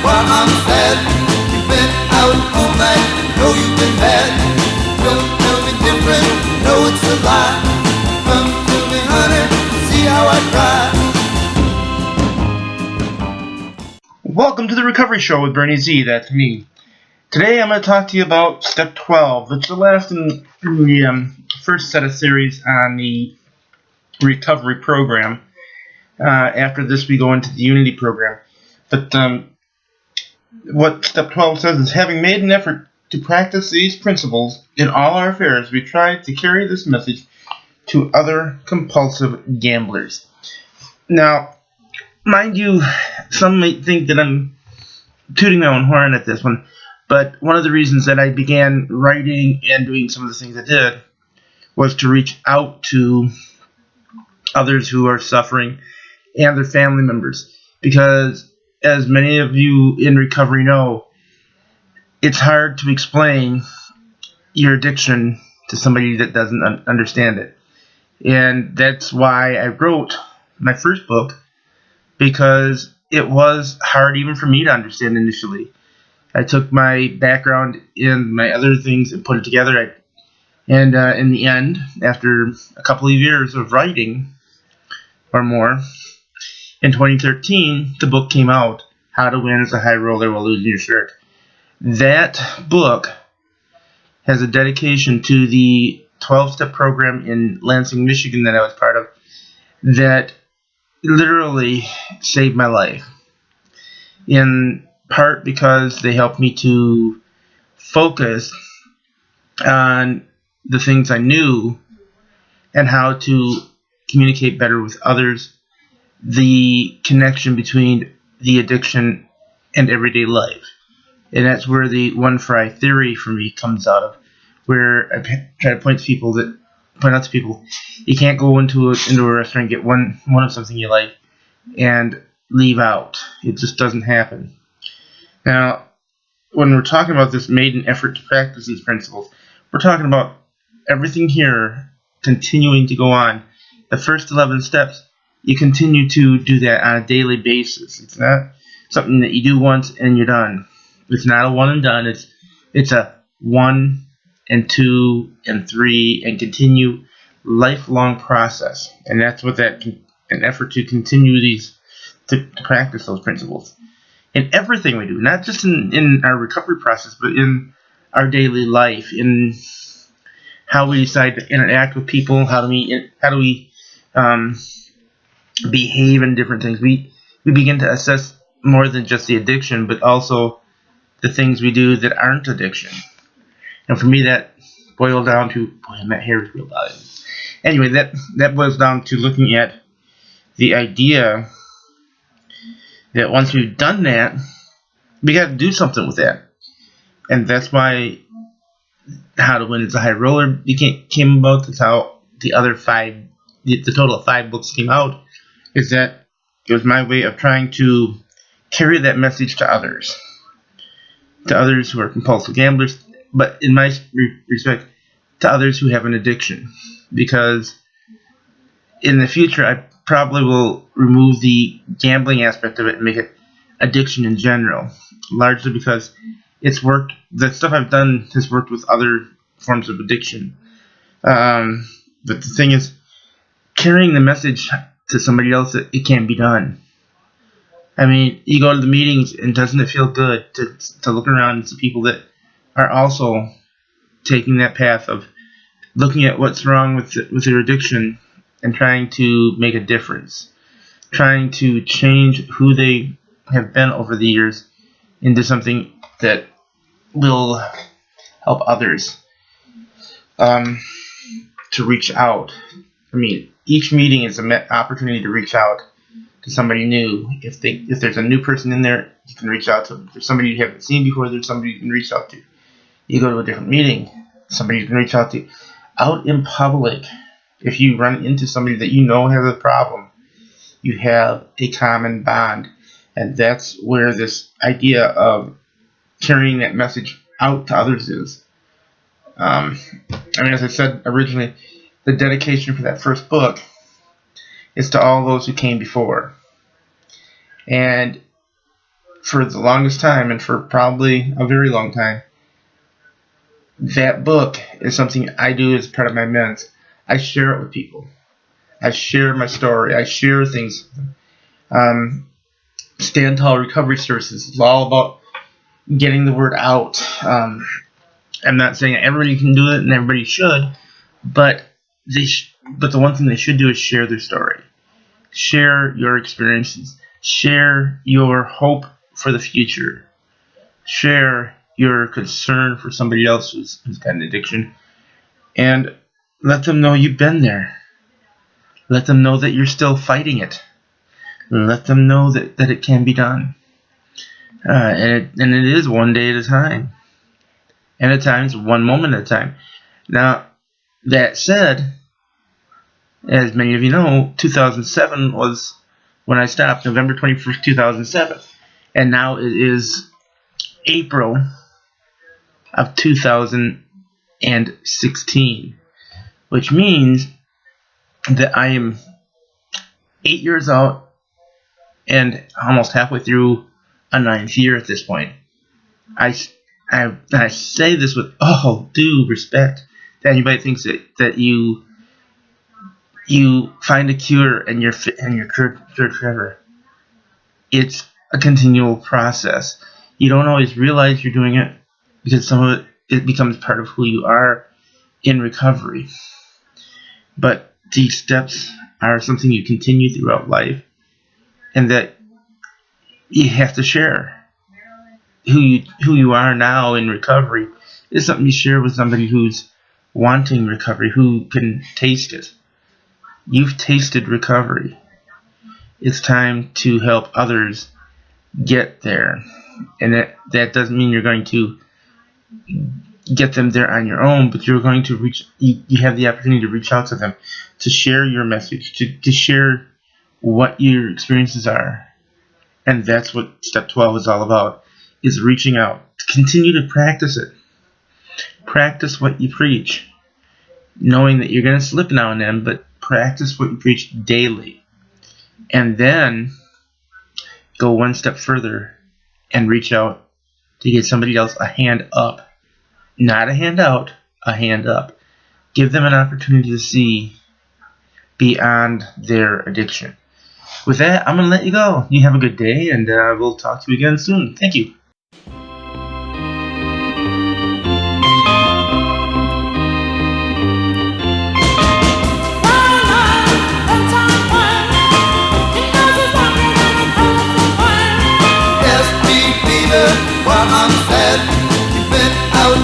while I'm sad. You've been out all night, know you've been bad. Don't tell me different, know it's a lie. Come to me, honey, see how I cry. Welcome to the Recovery Show with Bernie Z, that's me. Today I'm going to talk to you about Step 12, which is the last in the first set of series on the recovery program. After this we go into the Unity program. But what Step 12 says is, having made an effort to practice these principles in all our affairs, we try to carry this message to other compulsive gamblers. Now, mind you, some might think that I'm tooting my own horn at this one, but one of the reasons that I began writing and doing some of the things I did was to reach out to others who are suffering and their family members. Because, as many of you in recovery know, it's hard to explain your addiction to somebody that doesn't understand it. And that's why I wrote my first book, because it was hard even for me to understand initially. I took my background in my other things and put it together. And in the end, after a couple of years of writing or more, in 2013, the book came out, How to Win as a High Roller While Losing Your Shirt. That book has a dedication to the 12-step program in Lansing, Michigan that I was part of that literally saved my life. In part because they helped me to focus on the things I knew and how to communicate better with others, the connection between the addiction and everyday life. And that's where the one fry theory for me comes out of, where I try to point out to people, you can't go into a restaurant and get one of something you like and leave out. It just doesn't happen. Now, when we're talking about this made an effort to practice these principles, we're talking about everything here continuing to go on. The first 11 steps, you continue to do that on a daily basis. It's not something that you do once and you're done. It's not a one and done. It's a 1 and 2 and 3 and continue lifelong process. And that's what an effort to continue to practice those principles in everything we do, not just in our recovery process, but in our daily life, in how we decide to interact with people, how do we behave in different things. We begin to assess more than just the addiction, but also the things we do that aren't addiction. And for me, that boiled down to, that hair is real loud. Anyway, that boils down to looking at the idea that once we've done that, we got to do something with that. And that's why How to Win as a High Roller came about. That's how the other the total of 5 books came out, is that it was my way of trying to carry that message to others who are compulsive gamblers, but in my respect, to others who have an addiction. Because in the future, I probably will remove the gambling aspect of it and make it addiction in general, largely because it's worked. The stuff I've done has worked with other forms of addiction. But the thing is, carrying the message to somebody else that it can be done. I mean, you go to the meetings, and doesn't it feel good to look around and see people that are also taking that path of looking at what's wrong with their addiction and trying to make a difference, trying to change who they have been over the years into something that will help others to reach out. I mean, each meeting is an opportunity to reach out to somebody new. If there's a new person in there, you can reach out to them. If there's somebody you haven't seen before, there's somebody you can reach out to. You go to a different meeting, somebody you can reach out to. Out in public, if you run into somebody that you know has a problem, you have a common bond. And that's where this idea of carrying that message out to others is. I mean, as I said originally, the dedication for that first book is to all those who came before. And for the longest time, and for probably a very long time, that book is something I do as part of my meds. I share it with people. I share my story. I share things. Stand Tall Recovery Services is all about getting the word out. I'm not saying everybody can do it and everybody should, but but the one thing they should do is share their story. Share your experiences. Share your hope for the future. Share your concern for somebody else who's got an addiction. And let them know you've been there. Let them know that you're still fighting it. Let them know that it can be done. And it is one day at a time. And at times, one moment at a time. Now, that said, as many of you know, 2007 was when I stopped, November 21st, 2007. And now it is April of 2016, which means that I am 8 years out and almost halfway through a 9th year at this point. I say this with all due respect to anybody who thinks that you find a cure and you're cured forever. It's a continual process. You don't always realize you're doing it because some of it becomes part of who you are in recovery. But these steps are something you continue throughout life, and that you have to share. Who you are now in recovery is something you share with somebody who's wanting recovery, who can taste it. You've tasted recovery. It's time to help others get there. And that doesn't mean you're going to get them there on your own, but you're going to you have the opportunity to reach out to them, to share your message, to share what your experiences are. And that's what Step 12 is all about, is reaching out. Continue to practice it. Practice what you preach, knowing that you're going to slip now and then, but practice what you preach daily. And then go one step further and reach out to get somebody else a hand up. Not a hand out, a hand up. Give them an opportunity to see beyond their addiction. With that, I'm going to let you go. You have a good day, and we'll talk to you again soon. Thank you. While I'm sad, you've been out